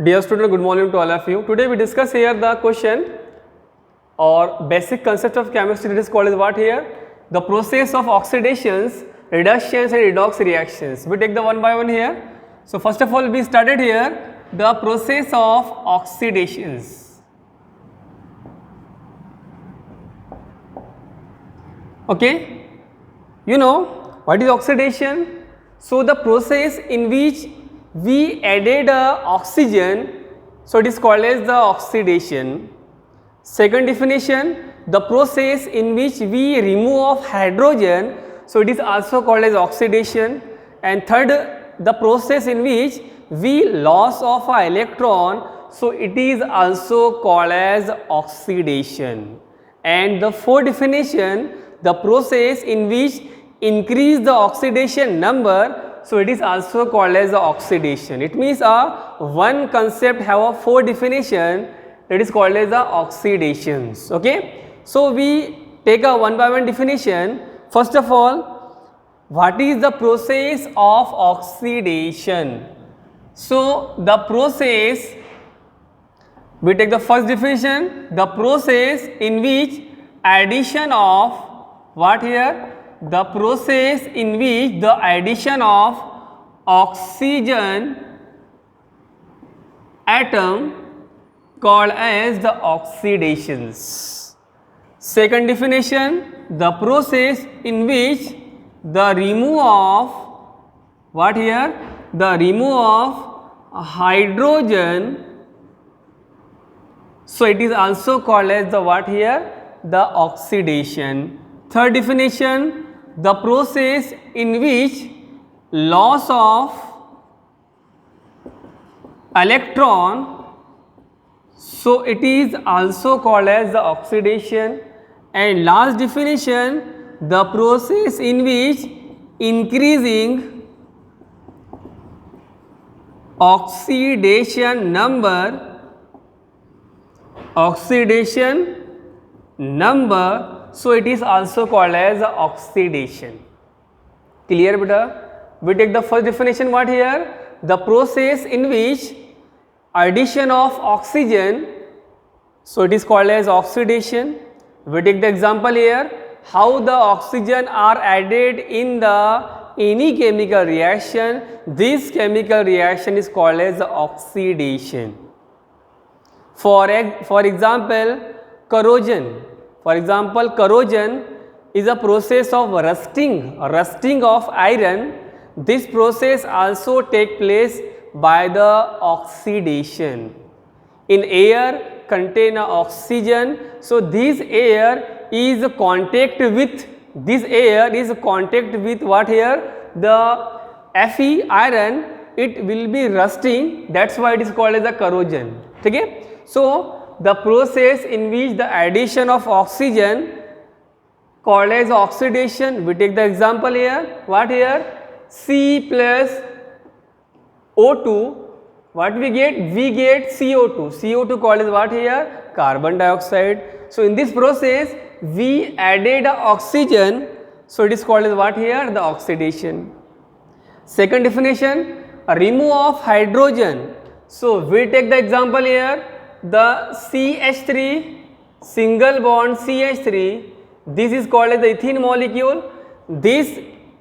Dear student, good morning to all of you. Today we discuss here the question or basic concept of chemistry that is called as what here? The process of oxidations, reductions and redox reactions. We take the one by one here. So first of all we started here the process of oxidations. Okay, you know what is oxidation? So the process in which we added oxygen, so it is called as the oxidation. Second definition, the process in which we remove of hydrogen, so it is also called as oxidation. And third, the process in which we loss of an electron, so it is also called as oxidation. And the fourth definition, the process in which increase the oxidation number, so it is also called as the oxidation. It means one concept have a four definition, that is called as the oxidations. Okay, so we take a one by one definition. First of all, what is the process of oxidation? So the process, we take the first definition, the process in which addition of what here? The process in which the addition of oxygen atom called as the oxidations. Second definition, the process in which the remove of what here? The remove of hydrogen, so it is also called as the what here? The oxidation. Third definition, the process in which loss of electron, so it is also called as the oxidation. And last definition, the process in which increasing oxidation number, so it is also called as oxidation. Clear beta? We take the first definition what here? The process in which addition of oxygen, so it is called as oxidation. We take the example here, how the oxygen are added in the any chemical reaction, this chemical reaction is called as oxidation. For example, corrosion. For example, corrosion is a process of rusting of iron. This process also take place by the oxidation. In air contain oxygen, so this air is contact with what here? The Fe iron, it will be rusting, that's why it is called as a corrosion. Okay? So the process in which the addition of oxygen called as oxidation. We take the example here, what here? C plus O2, what we get? We get CO2. CO2 called as what here? Carbon dioxide. So in this process we added oxygen, so it is called as what here? The oxidation. Second definition, remove of hydrogen. So we take the example here, the CH3 single bond CH3, this is called as the ethene molecule. This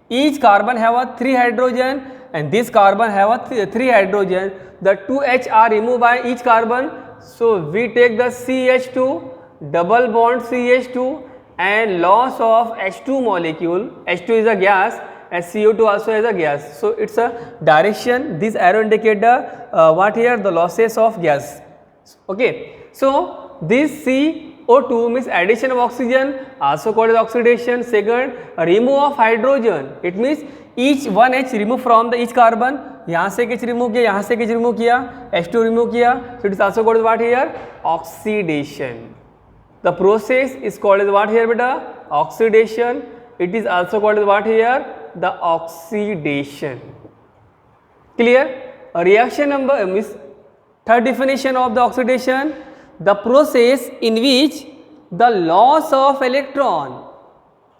each carbon have a 3 hydrogen and this carbon have a 3 hydrogen. The 2 H are removed by each carbon, so we take the CH2 double bond CH2 and loss of H2 molecule. H2 is a gas and CO2 also is a gas, so it's a direction. This arrow indicate the what here? The losses of gas. Okay, so this CO2 means addition of oxygen, also called as oxidation. Second, remove of hydrogen, it means each one H remove from the each carbon. यहाँ से H remove किया, यहाँ से H remove किया, H2 remove किया, so it is also called as what here? Oxidation. The process is called as what here beta? Oxidation. It is also called as what here? The oxidation. Clear? A reaction number means third definition of the oxidation, the process in which the loss of electron,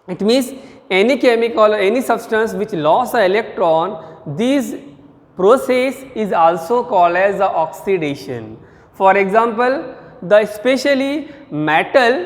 it means any chemical or any substance which loss an electron, these process is also called as the oxidation. For example, the especially metal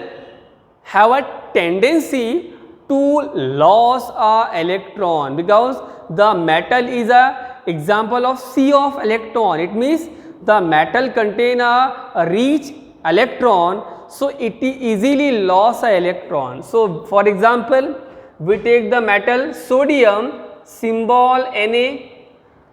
have a tendency to lose a electron because the metal is a example of sea of electron. It means the metal contain a rich electron, so it easily lose a electron. So for example, we take the metal sodium, symbol Na,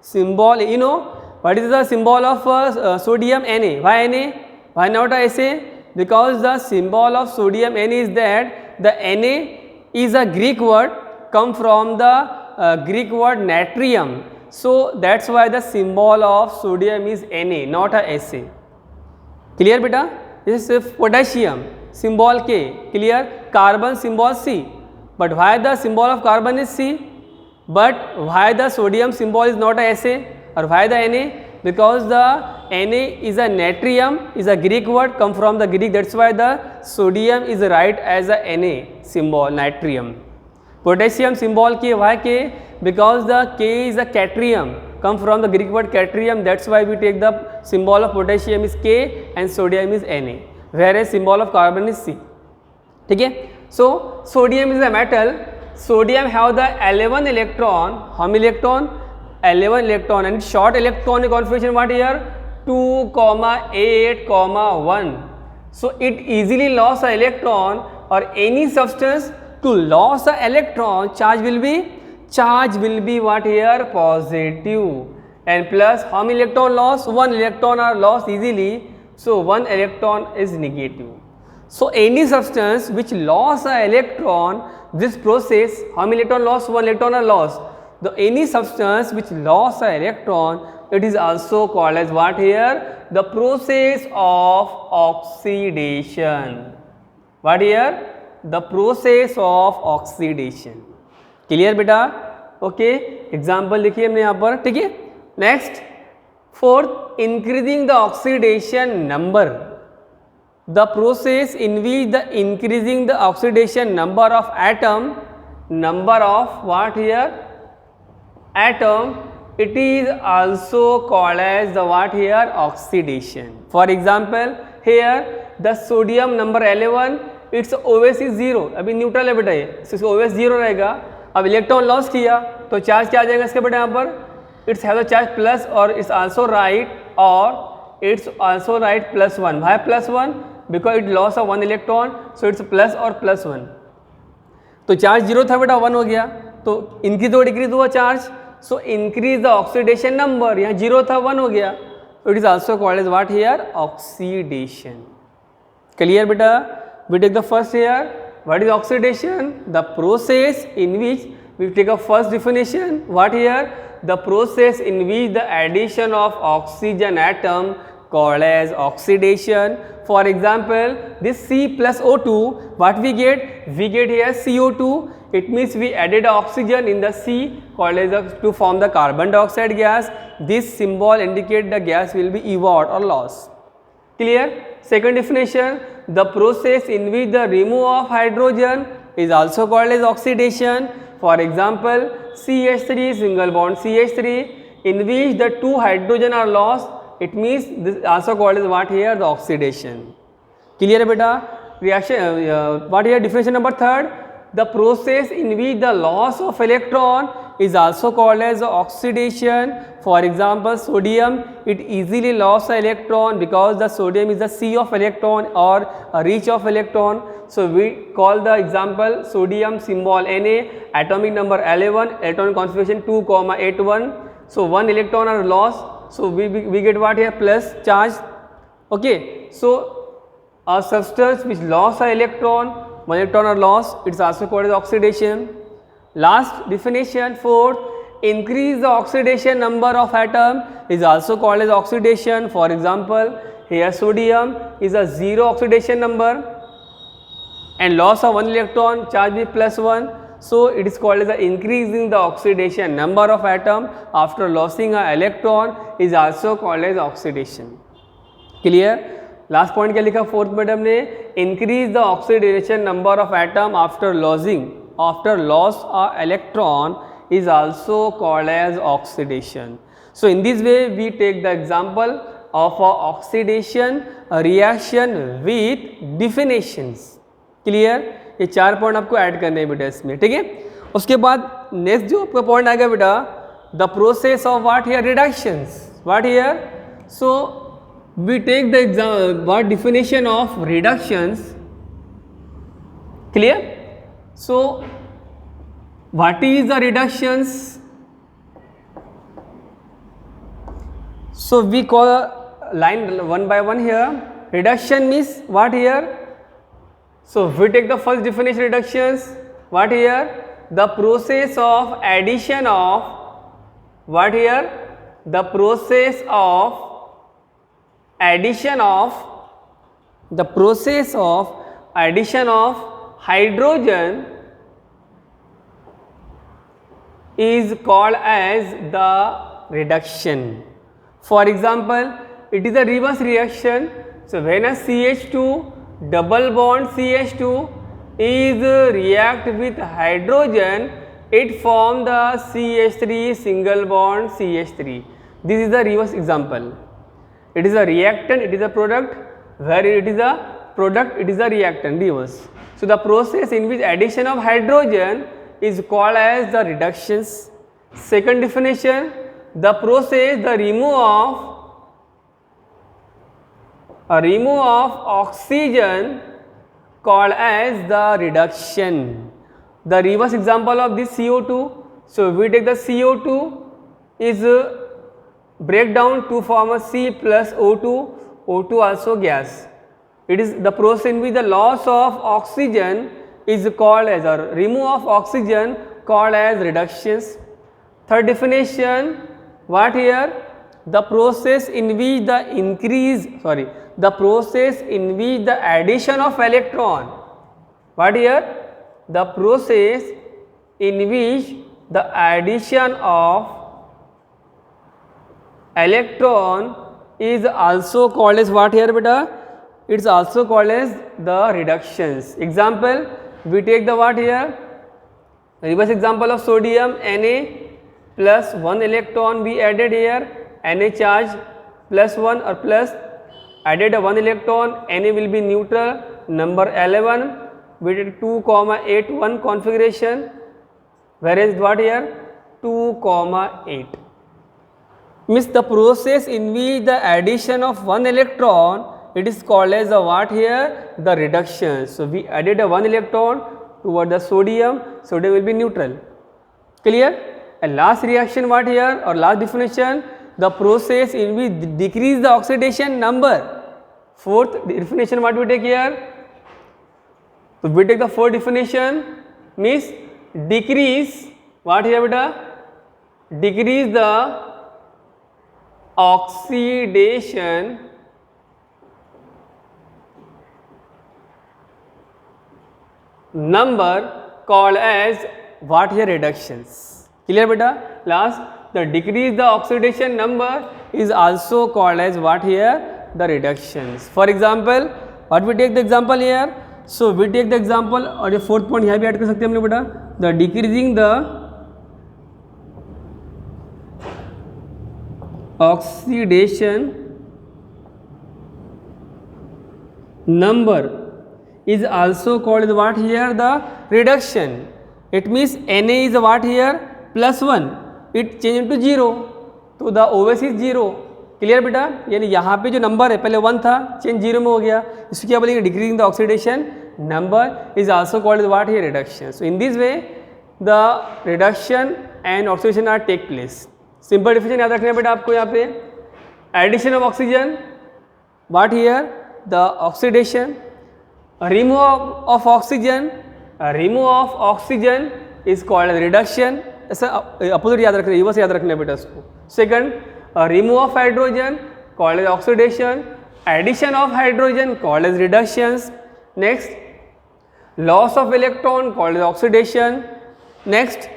symbol, you know what is the symbol of sodium? Na. Why Na? Why not SA? Because the symbol of sodium Na is that the Na is a Greek word, come from the Greek word natrium. So that's why the symbol of sodium is Na, not a SA. Clear beta? This is potassium, symbol K. Clear? Carbon, symbol C. But why the symbol of carbon is C? But why the sodium symbol is not a SA? Or why the Na? Because the Na is a natrium, is a Greek word, come from the Greek. That's why the sodium is right as a Na symbol, natrium. Potassium symbol K. Why K? Because the K is a catrium, come from the Greek word catrium. That's why we take the symbol of potassium is K and sodium is Na, whereas symbol of carbon is C. Okay? So sodium is a metal. Sodium have the 11 electron. How many electron? 11 electron, and short electronic configuration what here? 2, 8, 1. So it easily lost an electron, or any substance to lose an electron, charge will be what here? Positive. And plus how many electron lost? 1 electron are lost easily. So 1 electron is negative. So any substance which lost an electron, this process, how many electron lost? 1 electron are lost. Any substance which lost an electron, it is also called as what here? The process of oxidation. What here? The process of oxidation. Clear beta? Okay. Example लिखिए हमने यहाँ पर, ठीक है. Next, fourth, increasing the oxidation number. The process in which the increasing the oxidation number of atom, number of what here? Atom, it is also called as the what here? Oxidation. For example, here the sodium number 11, its OS is 0. अभी neutral है बेटा ये, इसका OS 0 रहेगा. अब electron loss किया तो charge क्या आ जाएगा इसके बेटा यहाँ पर? It's have the charge plus, और इट्स आल्सो राइट, और it's also right +1. Why +1? Because it loss of 1 electron, so it's plus और +1. तो चार्ज 0 था बेटा 1 हो गया, तो इंक्रीज और डिक्रीज हुआ charge. So increase the oxidation number, यहाँ 0 था 1 हो गया, तो it is also called as what here? Oxidation. Clear बेटा? We take the first here. What is oxidation? The process in which we take a first definition. What here? The process in which the addition of oxygen atom called as oxidation. For example, this C plus O2, what we get? We get here CO2. It means we added oxygen in the C called as to form the carbon dioxide gas. This symbol indicate the gas will be evolved or lost. Clear? Second definition, the process in which the remove of hydrogen is also called as oxidation. For example, CH3 single bond CH3 in which the 2 hydrogen are lost. It means this also called as what here? The oxidation. Clear beta? Reaction, what here? Definition number 3rd, the process in which the loss of electron is also called as oxidation. For example, sodium, it easily lost an electron because the sodium is the sea of electron or a reach of electron. So we call the example sodium symbol Na, atomic number 11, electron configuration 2,81. So 1 electron are lost. So we get what here? Plus charge. Okay. So a substance which lost an electron, 1 electron are lost, it's also called as oxidation. Last definition, 4th, increase the oxidation number of atom is also called as oxidation. For example, here sodium is a 0 oxidation number and loss of 1 electron, charge be +1. So it is called as the increasing the oxidation number of atom after losing an electron is also called as oxidation. Clear? Last point क्या लिखा 4th madam ने? Increase the oxidation number of atom after loss a electron is also called as oxidation. So in this way we take the example of a oxidation reaction with definitions. Clear? ये 4 point आपको add करने हैं बेटा इसमें, ठीक है. उसके बाद नेक्स्ट जो आपका पॉइंट आ गया बेटा, the process of what here reductions. What here? So we take the exam what definition of reductions. Clear? So what is the reductions? So we call a line one by one here. Reduction means what here? So we take the first definition reductions. What here? The process of addition of what here? The process of addition of the process of addition of hydrogen is called as the reduction. For example, it is a reverse reaction. So when a CH2 double bond CH2 is react with hydrogen, it form the CH3 single bond CH3. This is the reverse example. It is a reactant, it is a product. Where it is a product, it is a reactant, reverse. So the process in which addition of hydrogen is called as the reductions. Second definition, the process the remove of oxygen called as the reduction. The reverse example of this CO2. So we take the CO2 is break down to form a C plus O2, O2 also gas. It is the process in which the loss of oxygen is called as, or remove of oxygen called as reductions. Third definition, what here? The process in which the the process in which the addition of electron. What here? The process in which the addition of electron is also called as what here beta? It is also called as the reductions. Example, we take the what here? Reverse example of sodium Na plus 1 electron we added here, Na charge plus 1 or plus added 1 electron, Na will be neutral. Number 11 we did 2,8 1 configuration, whereas what here 2,8 means the process in which the addition of 1 electron, it is called as a what here? The reduction. So we added a 1 electron toward the sodium, sodium will be neutral. Clear? And last reaction what here, or last definition, the process in which decrease the oxidation number. Fourth definition what we take here? So we take the fourth definition means decrease what here beta? Decrease the oxidation number called as what here? Reductions. Clear beta? Last, the decrease the oxidation number is also called as what here? The reductions. For example, what we take the example here? So we take the example, और ये fourth point यहाँ भी add कर सकते हैं हम लोग बेटा, the decreasing the oxidation number is also called as what here? The reduction. It means Na is what here? Plus 1, it change into 0, तो the OS is 0. क्लियर बेटा? यानी यहाँ पे जो नंबर है पहले 1 था, चेंज 0 में हो गया. इसको क्या बोलेंगे? Decreasing the oxidation number is also called what here? Reduction. So in this way the reduction and oxidation are take place. Simple definition याद रखना है बेटा आपको यहाँ पे. Addition of oxygen, what here? The oxidation. Remove of oxygen, remove of oxygen is called as reduction. ऐसा opposite याद रखना है, रिवर्स याद रखना है बेटा इसको. Second, remove of hydrogen called as oxidation, addition of hydrogen called as reductions. Next, loss of electron called as oxidation. Next,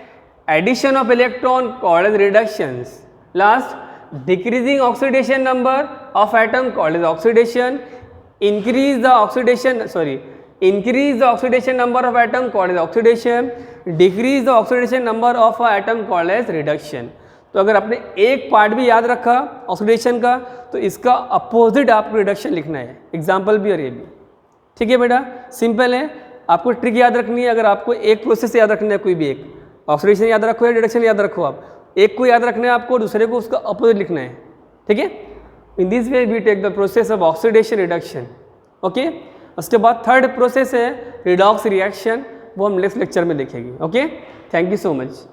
addition of electron called as reductions. Last, decreasing oxidation number of atom called as oxidation. Increase the oxidation number of atom called as oxidation. Decrease the oxidation number of atom called as reduction. तो अगर आपने एक part भी याद रखा oxidation का, तो इसका अपोजिट आपको रिडक्शन लिखना है, एग्जाम्पल भी और ये भी। ठीक है बेटा, सिंपल है। आपको ट्रिक याद रखनी है, अगर आपको एक प्रोसेस याद रखना है, कोई भी एक, ऑक्सीडेशन याद रखो या रिडक्शन याद रखो, आप एक को याद रखना है आपको, दूसरे को उसका अपोजिट लिखना है। ठीक है, in this way we take the process of oxidation reduction. Okay, उसके बाद थर्ड प्रोसेस है रिडॉक्स रिएक्शन, वो हम नेक्स्ट लेक्चर में देखेंगे। Okay, thank you so much.